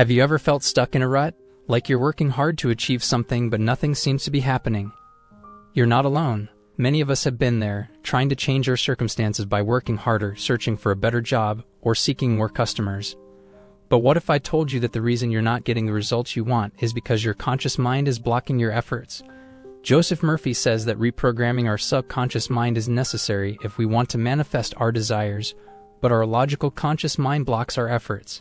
Have you ever felt stuck in a rut? Like you're working hard to achieve something but nothing seems to be happening? You're not alone. Many of us have been there, trying to change our circumstances by working harder, searching for a better job, or seeking more customers. But what if I told you that the reason you're not getting the results you want is because your conscious mind is blocking your efforts? Joseph Murphy says that reprogramming our subconscious mind is necessary if we want to manifest our desires, but our logical conscious mind blocks our efforts.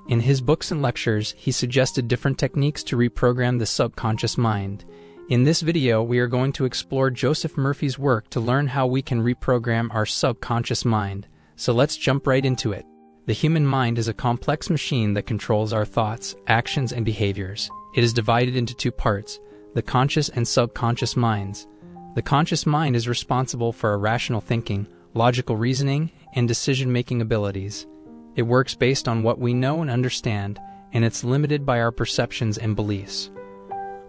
In his books and lectures, he suggested different techniques to reprogram the subconscious mind. In this video, we are going to explore Joseph Murphy's work to learn how we can reprogram our subconscious mind. So let's jump right into it. The human mind is a complex machine that controls our thoughts, actions, and behaviors. It is divided into two parts, the conscious and subconscious minds. The conscious mind is responsible for our rational thinking, logical reasoning, and decision-making abilities. It works based on what we know and understand, and it's limited by our perceptions and beliefs.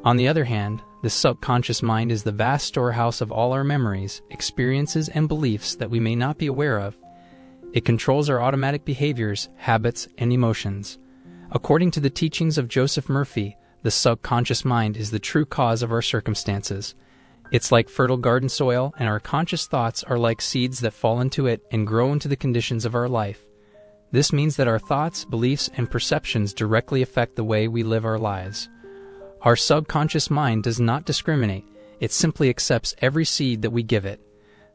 On the other hand, the subconscious mind is the vast storehouse of all our memories, experiences, and beliefs that we may not be aware of. It controls our automatic behaviors, habits, and emotions. According to the teachings of Joseph Murphy, the subconscious mind is the true cause of our circumstances. It's like fertile garden soil, and our conscious thoughts are like seeds that fall into it and grow into the conditions of our life. This means that our thoughts, beliefs, and perceptions directly affect the way we live our lives. Our subconscious mind does not discriminate, it simply accepts every seed that we give it.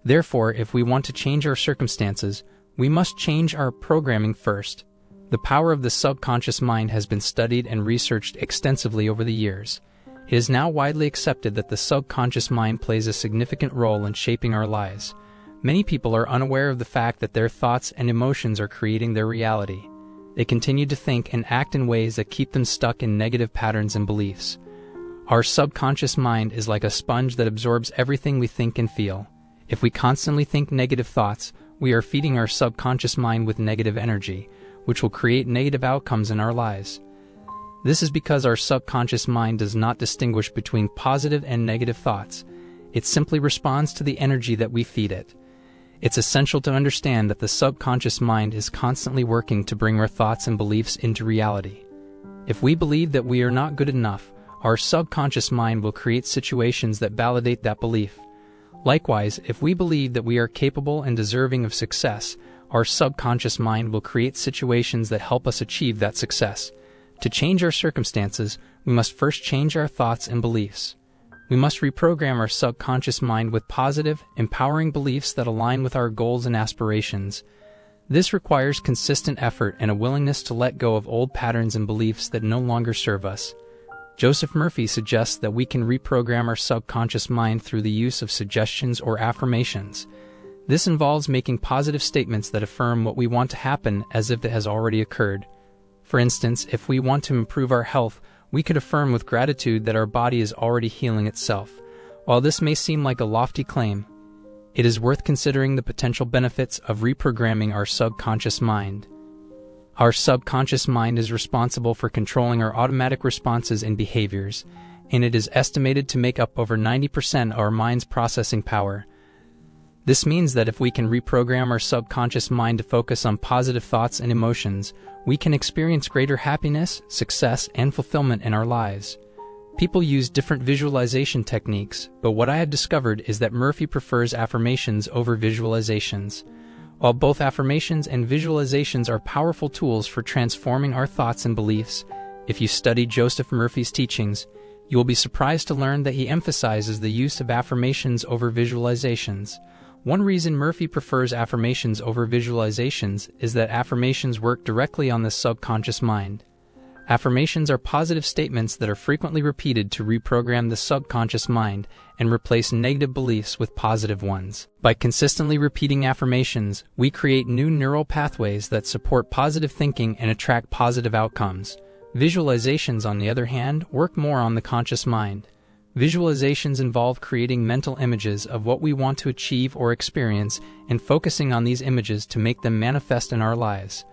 Therefore, if we want to change our circumstances, we must change our programming first. The power of the subconscious mind has been studied and researched extensively over the years. It is now widely accepted that the subconscious mind plays a significant role in shaping our lives. Many people are unaware of the fact that their thoughts and emotions are creating their reality. They continue to think and act in ways that keep them stuck in negative patterns and beliefs. Our subconscious mind is like a sponge that absorbs everything we think and feel. If we constantly think negative thoughts, we are feeding our subconscious mind with negative energy, which will create negative outcomes in our lives. This is because our subconscious mind does not distinguish between positive and negative thoughts. It simply responds to the energy that we feed it. It's essential to understand that the subconscious mind is constantly working to bring our thoughts and beliefs into reality. If we believe that we are not good enough, our subconscious mind will create situations that validate that belief. Likewise, if we believe that we are capable and deserving of success, our subconscious mind will create situations that help us achieve that success. To change our circumstances, we must first change our thoughts and beliefs. We must reprogram our subconscious mind with positive, empowering beliefs that align with our goals and aspirations. This requires consistent effort and a willingness to let go of old patterns and beliefs that no longer serve us. Joseph Murphy suggests that we can reprogram our subconscious mind through the use of suggestions or affirmations. This involves making positive statements that affirm what we want to happen as if it has already occurred. For instance, if we want to improve our health, we could affirm with gratitude that our body is already healing itself. While this may seem like a lofty claim, it is worth considering the potential benefits of reprogramming our subconscious mind. Our subconscious mind is responsible for controlling our automatic responses and behaviors, and it is estimated to make up over 90% of our mind's processing power. This means that if we can reprogram our subconscious mind to focus on positive thoughts and emotions, we can experience greater happiness, success, and fulfillment in our lives. People use different visualization techniques, but what I have discovered is that Murphy prefers affirmations over visualizations. While both affirmations and visualizations are powerful tools for transforming our thoughts and beliefs, if you study Joseph Murphy's teachings, you will be surprised to learn that he emphasizes the use of affirmations over visualizations. One reason Murphy prefers affirmations over visualizations is that affirmations work directly on the subconscious mind. Affirmations are positive statements that are frequently repeated to reprogram the subconscious mind and replace negative beliefs with positive ones. By consistently repeating affirmations, we create new neural pathways that support positive thinking and attract positive outcomes. Visualizations, on the other hand, work more on the conscious mind. Visualizations involve creating mental images of what we want to achieve or experience and focusing on these images to make them manifest in our lives.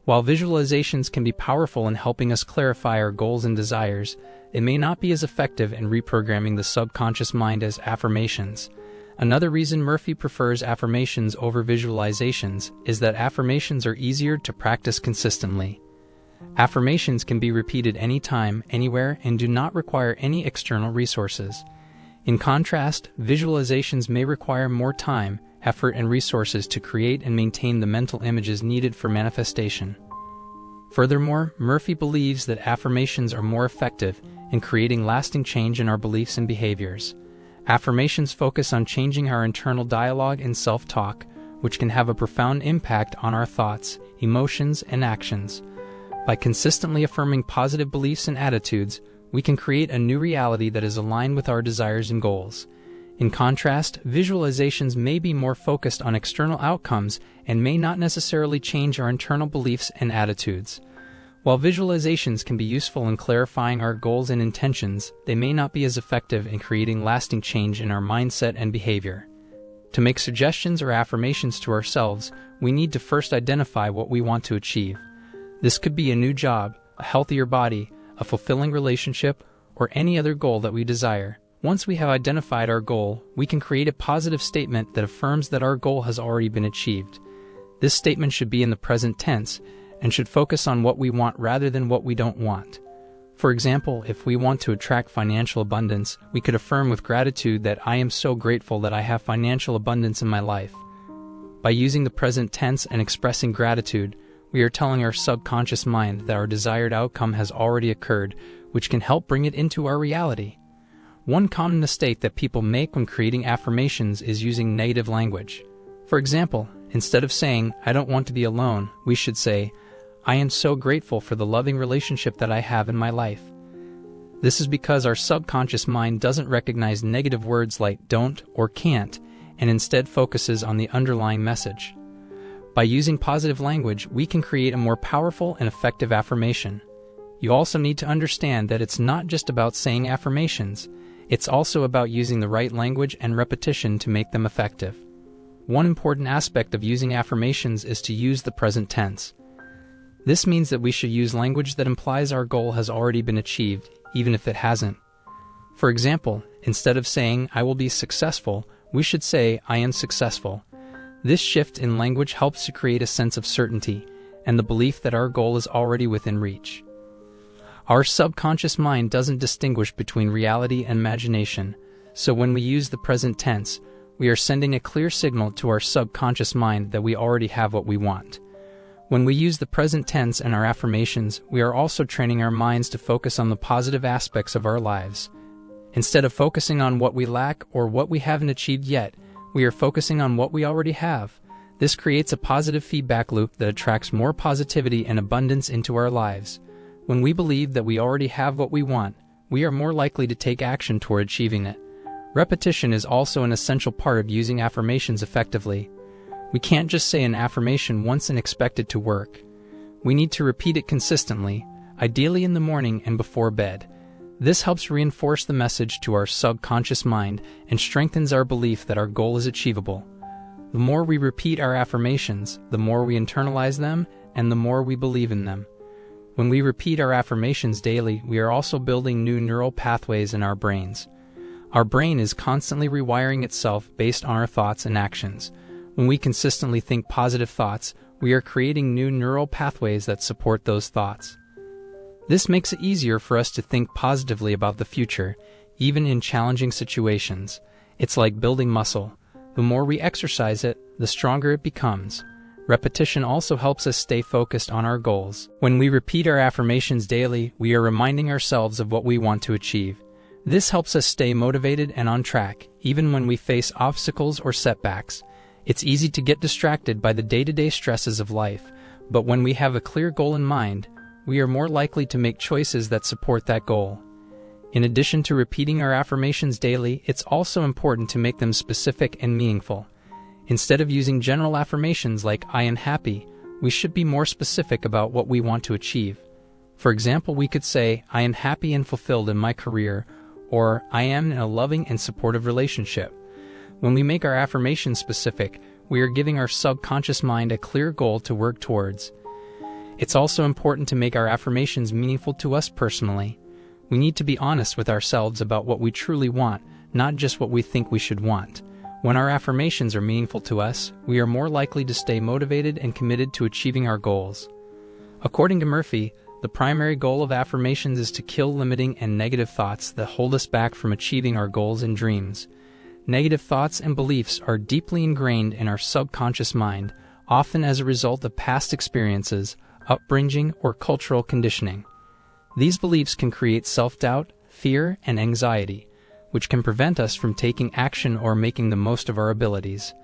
While visualizations can be powerful in helping us clarify our goals and desires, it may not be as effective in reprogramming the subconscious mind as affirmations. Another reason Murphy prefers affirmations over visualizations is that affirmations are easier to practice consistently. Affirmations can be repeated anytime, anywhere, and do not require any external resources. In contrast, visualizations may require more time, effort, and resources to create and maintain the mental images needed for manifestation. Furthermore, Murphy believes that affirmations are more effective in creating lasting change in our beliefs and behaviors. Affirmations focus on changing our internal dialogue and self-talk, which can have a profound impact on our thoughts, emotions, and actions. By consistently affirming positive beliefs and attitudes, we can create a new reality that is aligned with our desires and goals. In contrast, visualizations may be more focused on external outcomes and may not necessarily change our internal beliefs and attitudes. While visualizations can be useful in clarifying our goals and intentions, they may not be as effective in creating lasting change in our mindset and behavior. To make suggestions or affirmations to ourselves, we need to first identify what we want to achieve. This could be a new job, a healthier body, a fulfilling relationship, or any other goal that we desire. Once we have identified our goal, we can create a positive statement that affirms that our goal has already been achieved. This statement should be in the present tense and should focus on what we want rather than what we don't want. For example, if we want to attract financial abundance, we could affirm with gratitude that I am so grateful that I have financial abundance in my life. By using the present tense and expressing gratitude, we are telling our subconscious mind that our desired outcome has already occurred, which can help bring it into our reality. One common mistake that people make when creating affirmations is using negative language. For example, instead of saying, I don't want to be alone, we should say, I am so grateful for the loving relationship that I have in my life. This is because our subconscious mind doesn't recognize negative words like don't or can't, and instead focuses on the underlying message. By using positive language, we can create a more powerful and effective affirmation. You also need to understand that it's not just about saying affirmations, it's also about using the right language and repetition to make them effective. One important aspect of using affirmations is to use the present tense. This means that we should use language that implies our goal has already been achieved, even if it hasn't. For example, instead of saying, I will be successful, we should say, I am successful. This shift in language helps to create a sense of certainty and the belief that our goal is already within reach. Our subconscious mind doesn't distinguish between reality and imagination, so when we use the present tense, we are sending a clear signal to our subconscious mind that we already have what we want. When we use the present tense in our affirmations, we are also training our minds to focus on the positive aspects of our lives. Instead of focusing on what we lack or what we haven't achieved yet, we are focusing on what we already have. This creates a positive feedback loop that attracts more positivity and abundance into our lives. When we believe that we already have what we want, we are more likely to take action toward achieving it. Repetition is also an essential part of using affirmations effectively. We can't just say an affirmation once and expect it to work. We need to repeat it consistently, ideally in the morning and before bed. This helps reinforce the message to our subconscious mind and strengthens our belief that our goal is achievable. The more we repeat our affirmations, the more we internalize them and the more we believe in them. When we repeat our affirmations daily, we are also building new neural pathways in our brains. Our brain is constantly rewiring itself based on our thoughts and actions. When we consistently think positive thoughts, we are creating new neural pathways that support those thoughts. This makes it easier for us to think positively about the future, even in challenging situations. It's like building muscle. The more we exercise it, the stronger it becomes. Repetition also helps us stay focused on our goals. When we repeat our affirmations daily, we are reminding ourselves of what we want to achieve. This helps us stay motivated and on track, even when we face obstacles or setbacks. It's easy to get distracted by the day-to-day stresses of life, but when we have a clear goal in mind, we are more likely to make choices that support that goal. In addition to repeating our affirmations daily, it's also important to make them specific and meaningful. Instead of using general affirmations like I am happy, we should be more specific about what we want to achieve. For example, we could say, I am happy and fulfilled in my career, or I am in a loving and supportive relationship. When we make our affirmations specific, we are giving our subconscious mind a clear goal to work towards. It's also important to make our affirmations meaningful to us personally. We need to be honest with ourselves about what we truly want, not just what we think we should want. When our affirmations are meaningful to us, we are more likely to stay motivated and committed to achieving our goals. According to Murphy, the primary goal of affirmations is to kill limiting and negative thoughts that hold us back from achieving our goals and dreams. Negative thoughts and beliefs are deeply ingrained in our subconscious mind, often as a result of past experiences, upbringing, or cultural conditioning. These beliefs can create self-doubt, fear, and anxiety, which can prevent us from taking action or making the most of our abilities.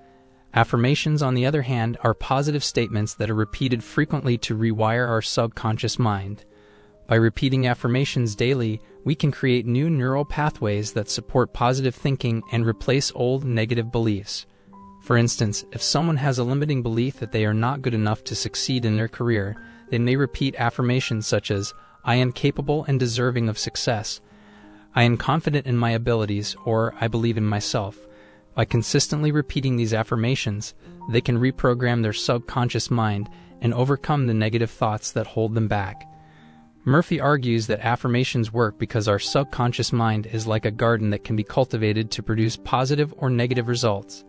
Affirmations, on the other hand, are positive statements that are repeated frequently to rewire our subconscious mind. By repeating affirmations daily, we can create new neural pathways that support positive thinking and replace old negative beliefs. For instance, if someone has a limiting belief that they are not good enough to succeed in their career, they may repeat affirmations such as, "I am capable and deserving of success," "I am confident in my abilities," or "I believe in myself." By consistently repeating these affirmations, they can reprogram their subconscious mind and overcome the negative thoughts that hold them back. Murphy argues that affirmations work because our subconscious mind is like a garden that can be cultivated to produce positive or negative results.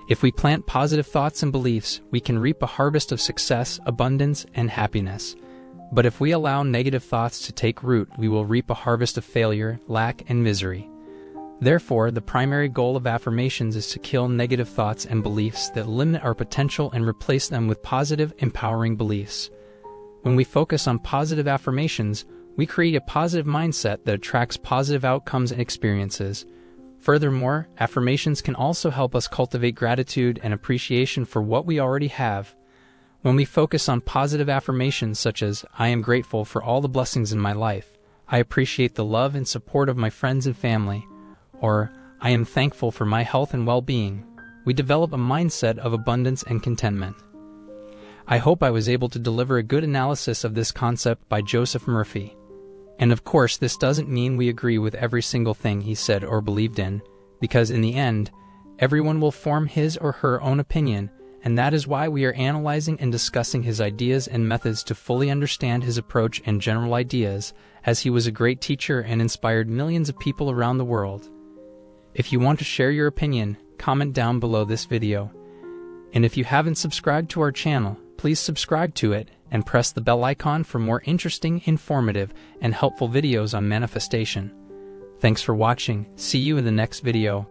If we plant positive thoughts and beliefs, we can reap a harvest of success, abundance, and happiness. But if we allow negative thoughts to take root, we will reap a harvest of failure, lack, and misery. Therefore, the primary goal of affirmations is to kill negative thoughts and beliefs that limit our potential and replace them with positive, empowering beliefs. When we focus on positive affirmations, we create a positive mindset that attracts positive outcomes and experiences. Furthermore, affirmations can also help us cultivate gratitude and appreciation for what we already have. When we focus on positive affirmations such as, "I am grateful for all the blessings in my life," "I appreciate the love and support of my friends and family," or "I am thankful for my health and well-being," we develop a mindset of abundance and contentment. I hope I was able to deliver a good analysis of this concept by Joseph Murphy. And of course, this doesn't mean we agree with every single thing he said or believed in, because in the end, everyone will form his or her own opinion, and that is why we are analyzing and discussing his ideas and methods to fully understand his approach and general ideas, as he was a great teacher and inspired millions of people around the world. If you want to share your opinion, comment down below this video. And if you haven't subscribed to our channel, please subscribe to it and press the bell icon for more interesting, informative, and helpful videos on manifestation. Thanks for watching. See you in the next video.